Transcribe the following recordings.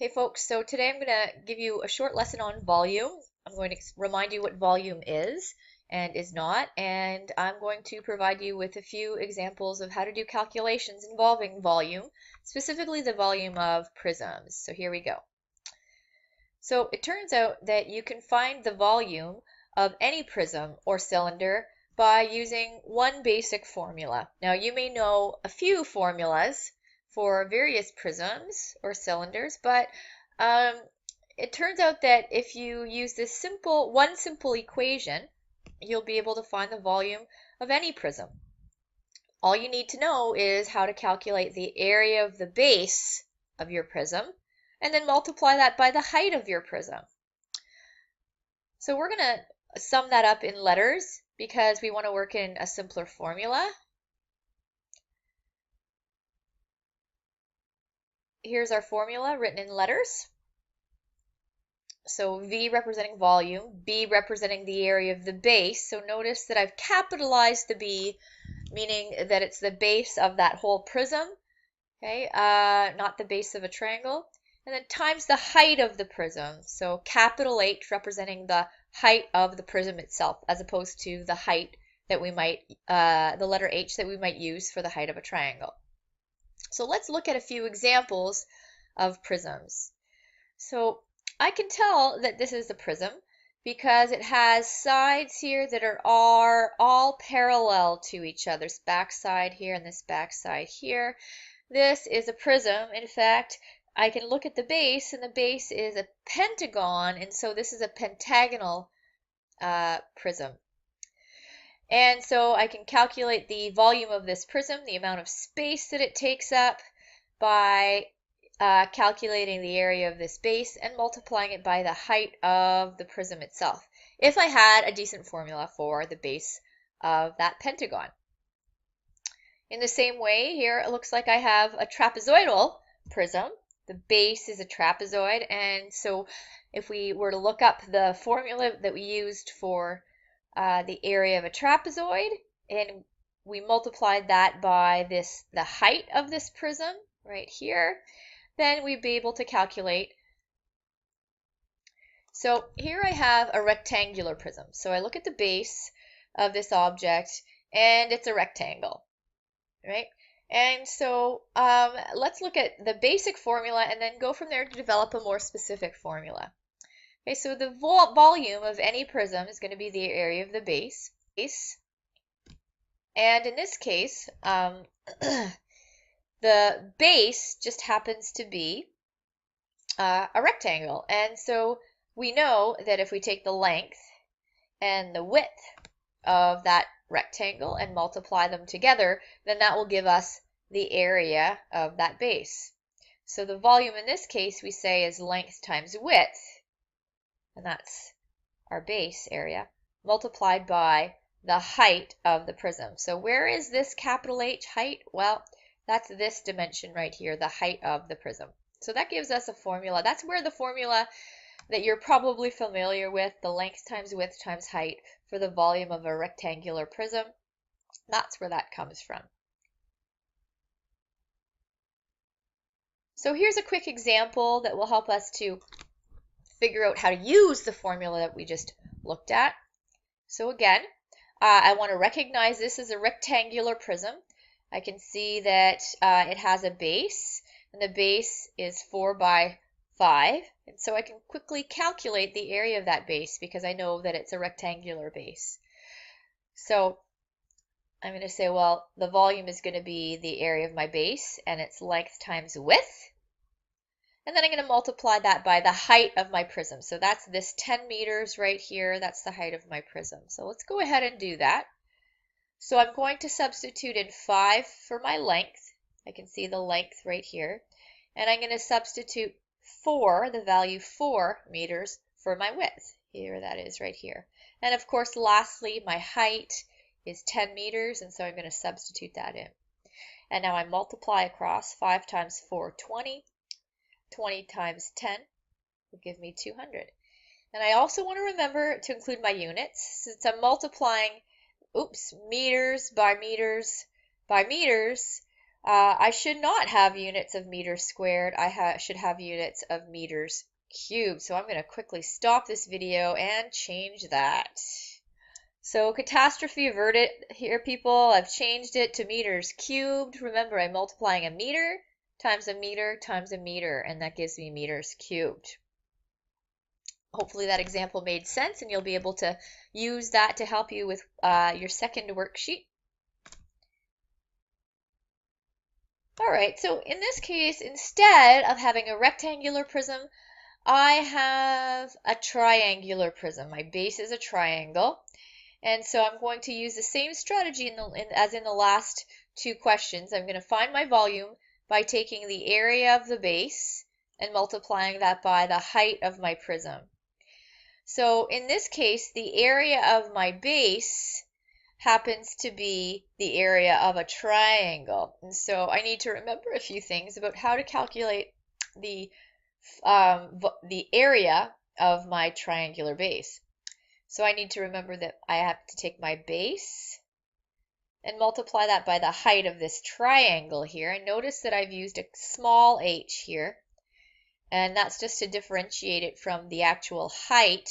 Hey folks, so today I'm going to give you a short lesson on volume. I'm going to remind you what volume is and is not, and I'm going to provide you with a few examples of how to do calculations involving volume, specifically the volume of prisms. So here we go. So it turns out that you can find the volume of any prism or cylinder by using one basic formula. Now you may know a few formulas for various prisms or cylinders, but it turns out that if you use this one simple equation, you'll be able to find the volume of any prism. All you need to know is how to calculate the area of the base of your prism and then multiply that by the height of your prism. So we're going to sum that up in letters because we want to work in a simpler formula. Here's our formula written in letters. So V representing volume, B representing the area of the base. So notice that I've capitalized the B, meaning that it's the base of that whole prism, okay, not the base of a triangle. And then times the height of the prism. So capital H representing the height of the prism itself, as opposed to the height that we might, the letter H that we might use for the height of a triangle. So let's look at a few examples of prisms. So I can tell that this is a prism because it has sides here that are all parallel to each other. This back side here and this back side here. This is a prism. In fact, I can look at the base, and the base is a pentagon, and so this is a pentagonal prism. And so I can calculate the volume of this prism, the amount of space that it takes up, by calculating the area of this base and multiplying it by the height of the prism itself, if I had a decent formula for the base of that pentagon. In the same way, here it looks like I have a trapezoidal prism. The base is a trapezoid, and so if we were to look up the formula that we used for the area of a trapezoid, and we multiplied that by the height of this prism right here, then we'd be able to calculate. So here I have a rectangular prism. So I look at the base of this object, and it's a rectangle, right? And so let's look at the basic formula and then go from there to develop a more specific formula. Okay, so the volume of any prism is going to be the area of the base. And in this case, the base just happens to be a rectangle. And so we know that if we take the length and the width of that rectangle and multiply them together, then that will give us the area of that base. So the volume in this case we say is length times width, and that's our base area, multiplied by the height of the prism. So where is this capital H height? Well, that's this dimension right here, the height of the prism. So that gives us a formula. That's where the formula that you're probably familiar with, the length times width times height for the volume of a rectangular prism, that's where that comes from. So here's a quick example that will help us to figure out how to use the formula that we just looked at. So again, I want to recognize this as a rectangular prism. I can see that it has a base, and the base is 4 by 5, and so I can quickly calculate the area of that base because I know that it's a rectangular base. So I'm going to say, well, the volume is going to be the area of my base, and it's length times width. And then I'm going to multiply that by the height of my prism. So that's this 10 meters right here. That's the height of my prism. So let's go ahead and do that. So I'm going to substitute in 5 for my length. I can see the length right here. And I'm going to substitute 4, the value 4 meters, for my width. Here that is right here. And of course, lastly, my height is 10 meters, and so I'm going to substitute that in. And now I multiply across. 5 times 4, 20. 20 times 10 will give me 200. And I also want to remember to include my units. Since I'm multiplying meters by meters by meters, I should not have units of meters squared. I should have units of meters cubed. So I'm going to quickly stop this video and change that. So catastrophe averted here, people. I've changed it to meters cubed. Remember, I'm multiplying a meter times a meter times a meter, and that gives me meters cubed. Hopefully that example made sense, and you'll be able to use that to help you with your second worksheet. All right, so in this case, instead of having a rectangular prism, I have a triangular prism. My base is a triangle. And so I'm going to use the same strategy as in the last two questions. I'm going to find my volume by taking the area of the base and multiplying that by the height of my prism. So in this case, the area of my base happens to be the area of a triangle. And so I need to remember a few things about how to calculate the area of my triangular base. So I need to remember that I have to take my base and multiply that by the height of this triangle here. And notice that I've used a small h here, and that's just to differentiate it from the actual height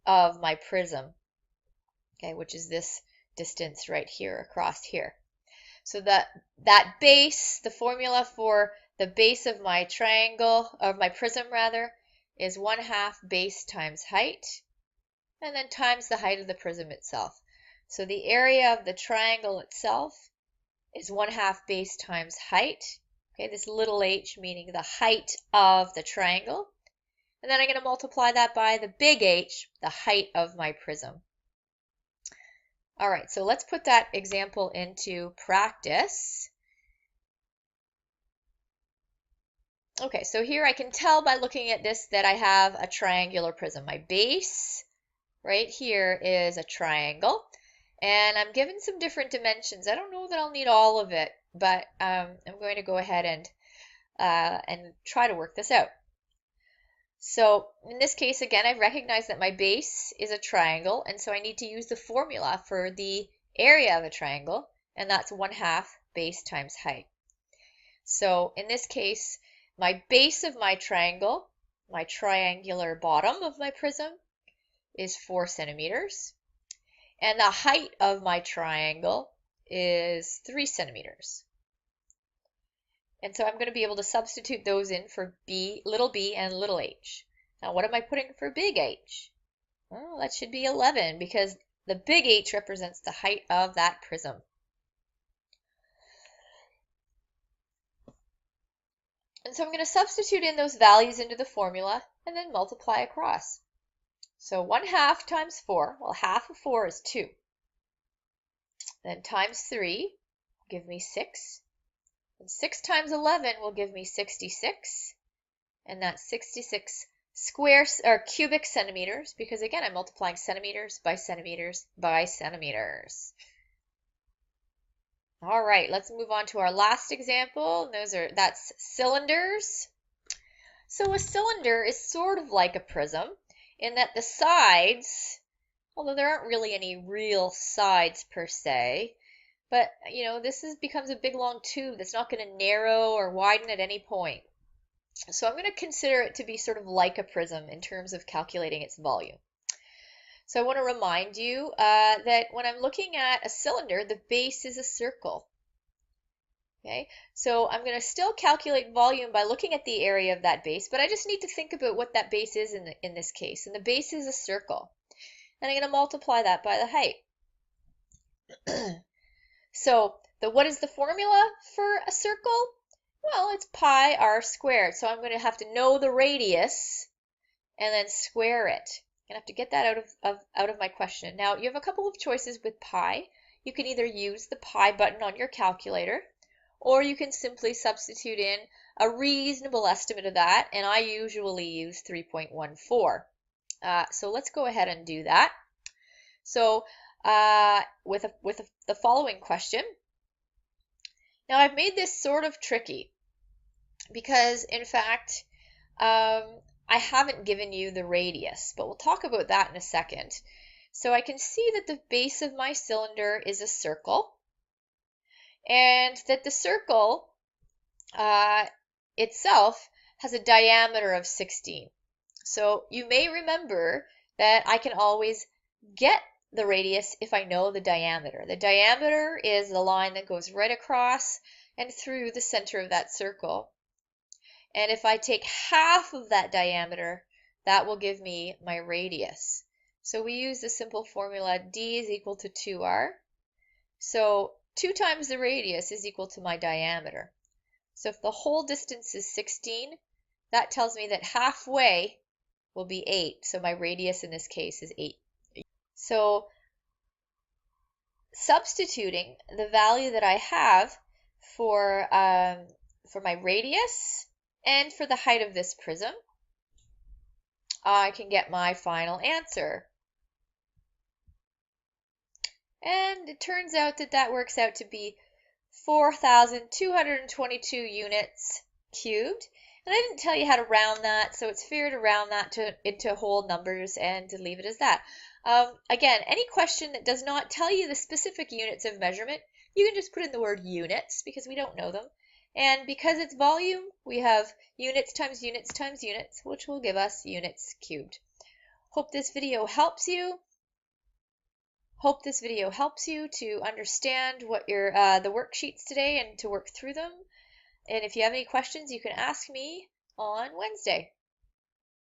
of my prism, okay, which is this distance right here across here. So that base, the formula for the base of my triangle, of my prism rather, is 1/2 base times height, and then times the height of the prism itself. So the area of the triangle itself is 1/2 base times height. Okay, this little h meaning the height of the triangle. And then I'm going to multiply that by the big H, the height of my prism. All right, so let's put that example into practice. Okay, so here I can tell by looking at this that I have a triangular prism. My base right here is a triangle, and I'm given some different dimensions. I don't know that I'll need all of it, but I'm going to go ahead and try to work this out. So in this case, again, I've recognized that my base is a triangle, and so I need to use the formula for the area of a triangle, and that's 1/2 base times height. So in this case, my base of my triangle, my triangular bottom of my prism, is 4 centimeters, and the height of my triangle is 3 centimeters. And so I'm going to be able to substitute those in for little b and little h. Now what am I putting for big H? Well, that should be 11 because the big H represents the height of that prism. And so I'm going to substitute in those values into the formula and then multiply across. So 1/2 times 4, well, half of 4 is 2. Then times 3 will give me 6. And 6 times 11 will give me 66. And that's 66 square or cubic centimeters, because again, I'm multiplying centimeters by centimeters by centimeters. All right, let's move on to our last example. That's cylinders. So a cylinder is sort of like a prism in that the sides, although there aren't really any real sides per se, but this becomes a big long tube that's not going to narrow or widen at any point. So I'm going to consider it to be sort of like a prism in terms of calculating its volume. So I want to remind you that when I'm looking at a cylinder, the base is a circle. Okay, so I'm going to still calculate volume by looking at the area of that base, but I just need to think about what that base is in this case. And the base is a circle. And I'm going to multiply that by the height. So what is the formula for a circle? Well, it's pi r squared. So I'm going to have to know the radius and then square it. I'm going to have to get that out of my question. Now, you have a couple of choices with pi. You can either use the pi button on your calculator, or you can simply substitute in a reasonable estimate of that, and I usually use 3.14. So let's go ahead and do that. So with the following question. Now I've made this sort of tricky because in fact I haven't given you the radius, but we'll talk about that in a second. So I can see that the base of my cylinder is a circle, and that the circle itself has a diameter of 16. So you may remember that I can always get the radius if I know the diameter. The diameter is the line that goes right across and through the center of that circle. And if I take half of that diameter, that will give me my radius. So we use the simple formula d is equal to 2r. So 2 times the radius is equal to my diameter. So if the whole distance is 16, that tells me that halfway will be 8. So my radius in this case is 8. So substituting the value that I have for my radius and for the height of this prism, I can get my final answer. And it turns out that that works out to be 4,222 units cubed. And I didn't tell you how to round that, so it's fair to round that into whole numbers and to leave it as that. Again, any question that does not tell you the specific units of measurement, you can just put in the word units because we don't know them. And because it's volume, we have units times units times units, which will give us units cubed. Hope this video helps you. Hope this video helps you to understand what your the worksheets today and to work through them. And if you have any questions, you can ask me on Wednesday.